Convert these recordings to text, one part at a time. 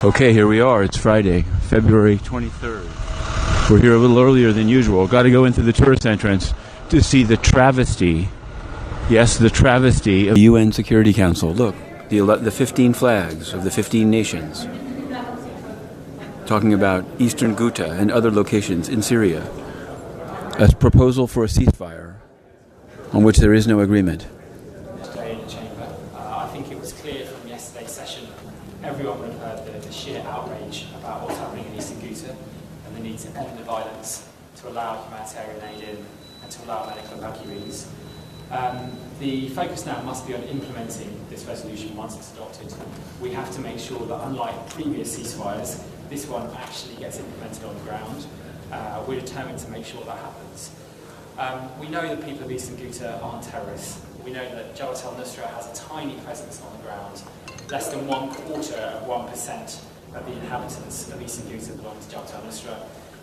Okay, here we are. It's Friday, February 23rd. We're here a little earlier than usual. Got to go into the tourist entrance to see the travesty. Yes, the travesty of the UN Security Council. Look, the 15 flags of the 15 nations. Talking about Eastern Ghouta and other locations in Syria. A proposal for a ceasefire on which there is no agreement. I think it was clear from yesterday's session, everyone would have heard the sheer outrage about what's happening in Eastern Ghouta and the need to end the violence, to allow humanitarian aid in and to allow medical evacuees. The focus now must be on implementing this resolution once it's adopted. We have to make sure that, unlike previous ceasefires, this one actually gets implemented on the ground. We're determined to make sure that happens. We know that people of Eastern Ghouta aren't terrorists. We know that Jabhat al-Nusra has a tiny presence on the ground. Less than 1% of the inhabitants of Eastern Ghouta belong to Jabhat al-Nusra.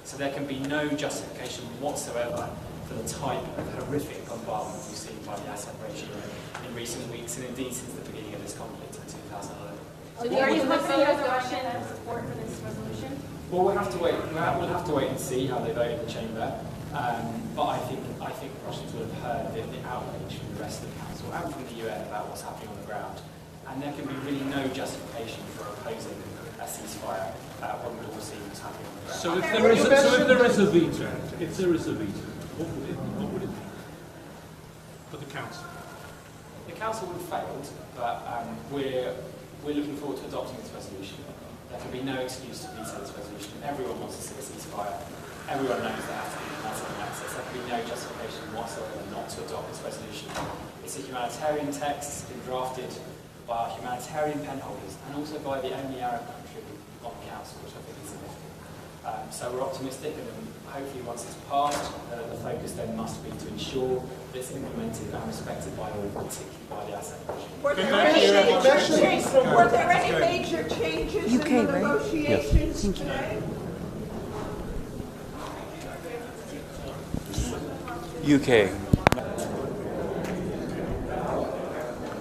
So there can be no justification whatsoever for the type of horrific bombardment we've seen by the Assad regime in recent weeks, and indeed since the beginning of this conflict in 2011. So are you putting your resolution and support for this resolution? Well, we'll have to wait. We'll have to wait and see how they vote in the chamber. But I think Russians will have heard the outrage from the rest of the council and from the UN about what's happening on the ground, and there can be really no justification for opposing a ceasefire when we've all seen what's happening on the ground. So if there is a veto, what would it be for the council? The council would have failed, but we're looking forward to adopting this resolution. There can be no excuse to veto this resolution. Everyone wants to see a ceasefire. Everyone knows there has to be humanitarian access. There can be no justification whatsoever not to adopt this resolution. It's a humanitarian text. It's been drafted by our humanitarian penholders and also by the only Arab country on the council, which I think is significant. So we're optimistic, and hopefully once it's passed, the focus then must be to ensure that it's implemented and respected by all, particularly by the Assad regime. Were there any major changes in the negotiations today? UK.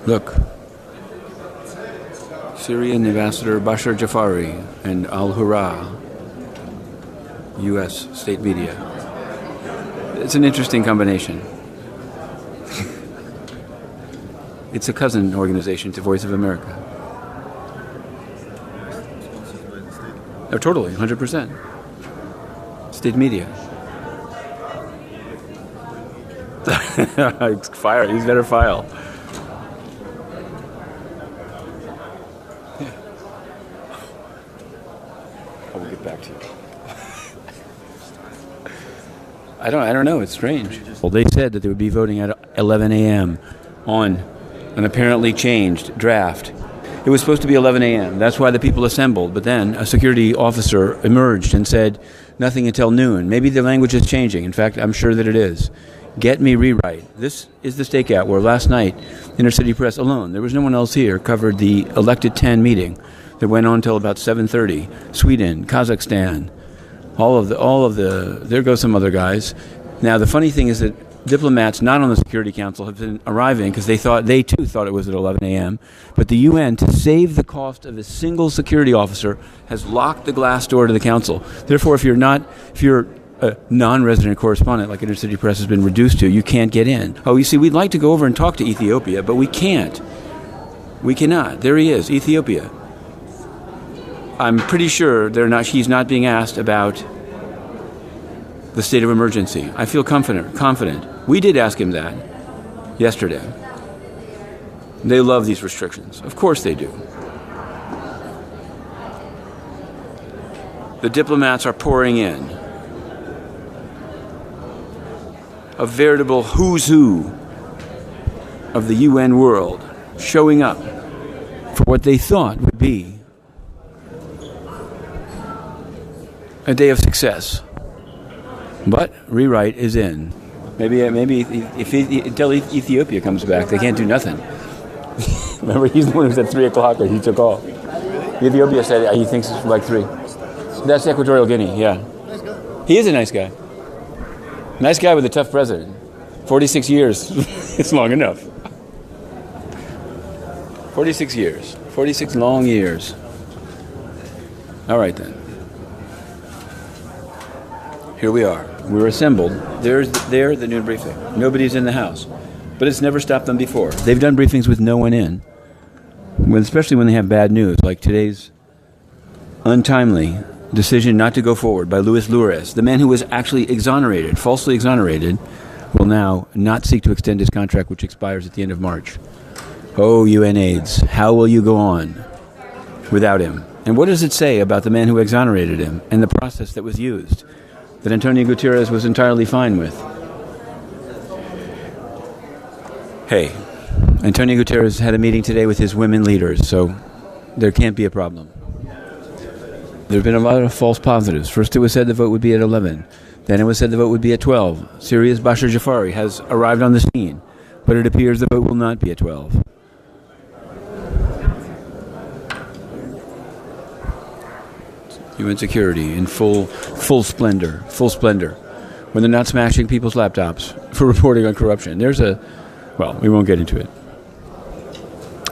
Look. Syrian Ambassador Bashar Jafari and Al-Hurra, U.S. state media. It's an interesting combination. It's a cousin organization to Voice of America. Oh, totally, 100%. State media. Fire, he's better file. We'll get back to you. I don't know. It's strange. Well, they said that they would be voting at 11 a.m. on an apparently changed draft. It was supposed to be 11 a.m. That's why the people assembled. But then a security officer emerged and said nothing until noon. Maybe the language is changing. In fact, I'm sure that it is. Get me rewrite. This is the stakeout where last night Inner City Press alone, there was no one else here, covered the elected 10 meeting that went on until about 7:30. Sweden, Kazakhstan, all of the. There go some other guys. Now the funny thing is that diplomats not on the Security Council have been arriving because they too thought it was at 11 a.m. But the UN, to save the cost of a single security officer, has locked the glass door to the council. Therefore, if you're a non-resident correspondent like Inner City Press has been reduced to, you can't get in. Oh, you see, we'd like to go over and talk to Ethiopia, but we can't. We cannot. There he is, Ethiopia. I'm pretty sure he's not being asked about the state of emergency. I feel confident. We did ask him that yesterday. They love these restrictions. Of course they do. The diplomats are pouring in. A veritable who's who of the UN world showing up for what they thought would be a day of success. But rewrite is in. Maybe until Ethiopia comes back, they can't do nothing. Remember, he's the one who said 3 o'clock when he took off. Ethiopia said he thinks it's like 3. That's Equatorial Guinea, yeah. He is a nice guy. Nice guy with a tough president. 46 years. It's long enough. 46 years. 46 long years. All right, then. Here we are. We're assembled. There's the noon briefing. Nobody's in the house. But it's never stopped them before. They've done briefings with no one in, especially when they have bad news, like today's untimely decision not to go forward by Luis Loures, the man who was actually exonerated, falsely exonerated, will now not seek to extend his contract, which expires at the end of March. Oh, UNAIDS, how will you go on without him? And what does it say about the man who exonerated him and the process that was used that Antonio Guterres was entirely fine with? Hey, Antonio Guterres had a meeting today with his women leaders, so there can't be a problem. There have been a lot of false positives. First it was said the vote would be at 11. Then it was said the vote would be at 12. Syria's Bashar Jafari has arrived on the scene, but it appears the vote will not be at 12. UN security in full splendor, when they're not smashing people's laptops for reporting on corruption. Well, we won't get into it.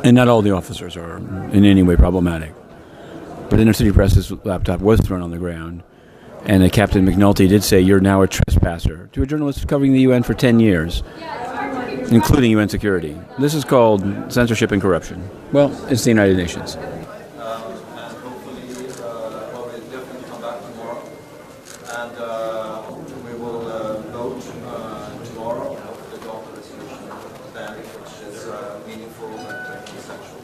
And not all the officers are in any way problematic. But Inner City Press's laptop was thrown on the ground, and Captain McNulty did say, "You're now a trespasser," to a journalist covering the UN for 10 years, including UN security. This is called censorship and corruption. Well, it's the United Nations. And hopefully, we'll definitely come back tomorrow. And we will vote tomorrow to adopt a resolution then, which is meaningful and essential.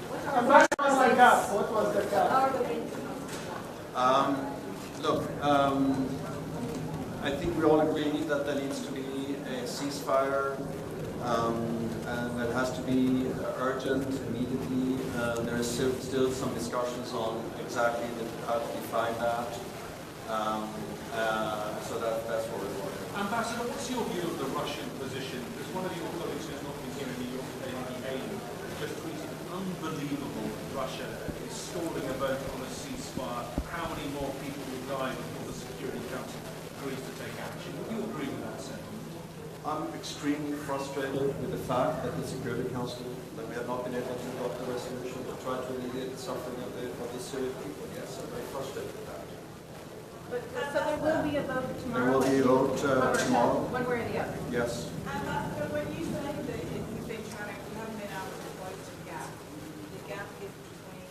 What was the gap? What was the gap? Look, I think we all agree that there needs to be a ceasefire, and it has to be urgent, immediately. There is still some discussions on exactly how to define that. So that's what we're doing. Ambassador, what's your view of the Russian position? Because one of your colleagues who's not been here in New York today, Nikki Haley, just tweeted, unbelievable, Russia is stalling a vote on a ceasefire. How many more people will die before the Security Council agrees to take action? Would you agree with that sentiment? I'm extremely frustrated with the fact that the Security Council, that we have not been able to adopt a resolution to try to alleviate the suffering of the Syrian people. Yes, I'm very frustrated with that. But, so there will be a vote tomorrow? There will be a vote tomorrow. One way or the other? Yes. Ambassador, when you say that you've been trying to, you haven't been able to close the gap is between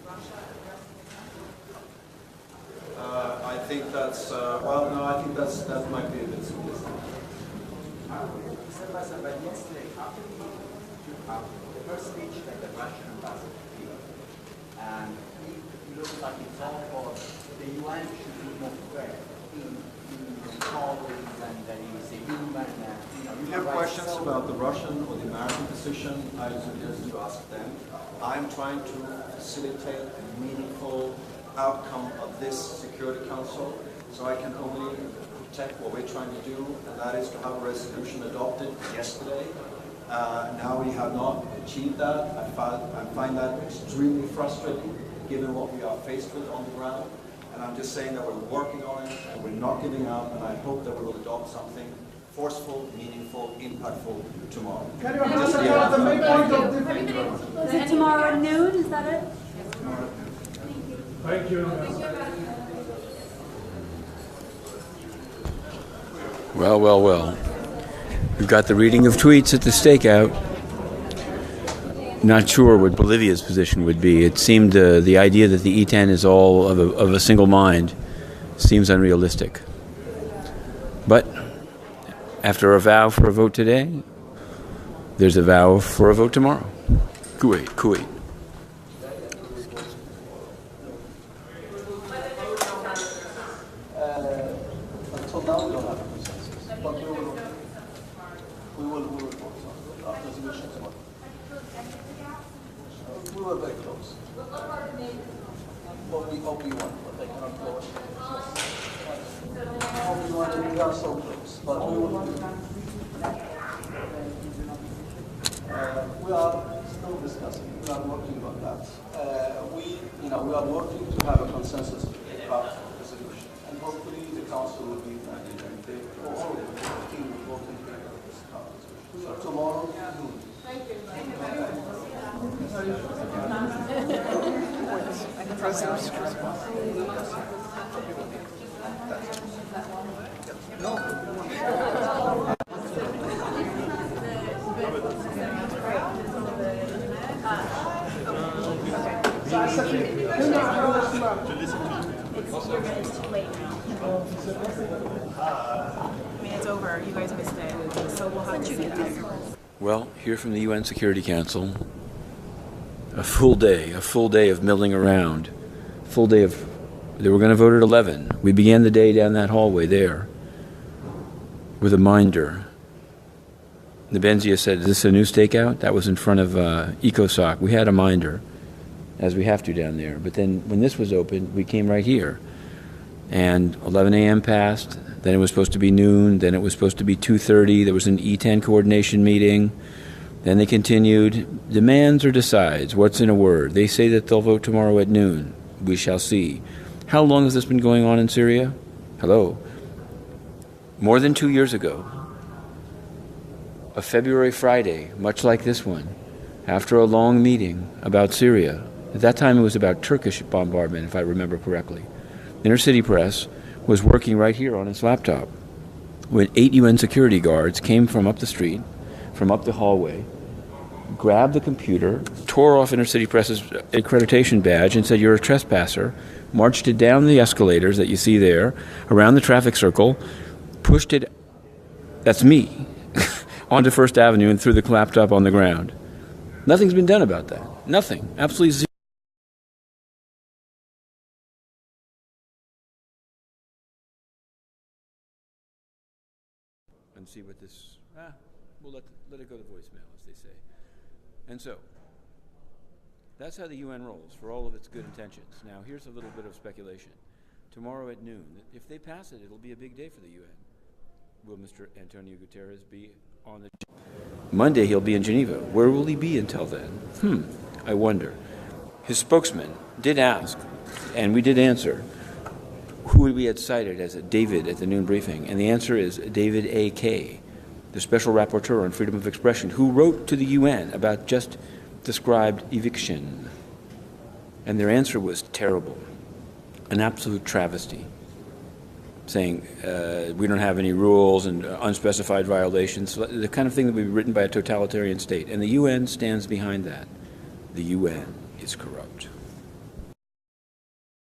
Russia and the rest of the country? I think that's, well, no, I think that might be a bit simplistic. But yesterday, after the first speech that the Russian ambassador gave, and it looks like it's all for the UN should be more fair in calling and there is a human, If you have questions about the Russian or the American position, I suggest you ask them. I'm trying to facilitate a meaningful outcome of this Security Council, so I can only protect what we're trying to do, and that is to have a resolution adopted yesterday. Now we have not achieved that. I find that extremely frustrating, given what we are faced with on the ground. And I'm just saying that we're working on it, and we're not giving up, and I hope that we will adopt something forceful, meaningful, impactful tomorrow. Is it tomorrow at noon? Is that it? Thank you. Well. We've got the reading of tweets at the stakeout. Not sure what Bolivia's position would be. It seemed the idea that the E10 is all of a single mind seems unrealistic. But after a vow for a vote today, there's a vow for a vote tomorrow. Kuwait. until now we don't have a consensus, but we will vote after resolution tomorrow. We were very close. Only one, but I cannot go. Only one, and we are so close, but we will. We are still discussing. We are working on that. We are working to have a consensus about resolution, and hopefully the council will be ready and they all the team will vote in favor of this resolution. So tomorrow. Thank you. Thank you. you're good, it's too late now. I mean, it's over. You guys missed it. So we'll have to get out of here. Well, here from the UN Security Council, a full day of milling around, full day of, they were going to vote at 11. We began the day down that hallway there with a minder. Nebenzia said, is this a new stakeout? That was in front of ECOSOC. We had a minder, as we have to down there. But then when this was opened, we came right here. And 11 a.m. passed, then it was supposed to be noon, then it was supposed to be 2:30. There was an E10 coordination meeting. Then they continued. Demands or decides? What's in a word? They say that they'll vote tomorrow at noon. We shall see. How long has this been going on in Syria? Hello. More than 2 years ago, a February Friday, much like this one, after a long meeting about Syria. At that time it was about Turkish bombardment, if I remember correctly. Inner City Press was working right here on its laptop when 8 UN security guards came from up the street, from up the hallway, grabbed the computer, tore off Inner City Press's accreditation badge and said, you're a trespasser, marched it down the escalators that you see there, around the traffic circle, pushed it, that's me, onto First Avenue and threw the laptop on the ground. Nothing's been done about that. Nothing. Absolutely zero. And see what this, we'll let it go to voicemail, as they say. And so, that's how the UN rolls, for all of its good intentions. Now, here's a little bit of speculation. Tomorrow at noon, if they pass it, it'll be a big day for the UN. Will Mr. Antonio Guterres be on the... Monday, he'll be in Geneva. Where will he be until then? I wonder. His spokesman did ask, and we did answer, who we had cited as a David at the noon briefing, and the answer is David A.K., the Special Rapporteur on Freedom of Expression, who wrote to the UN about just described eviction. And their answer was terrible, an absolute travesty, saying we don't have any rules and unspecified violations, the kind of thing that would be written by a totalitarian state. And the UN stands behind that. The UN is corrupt.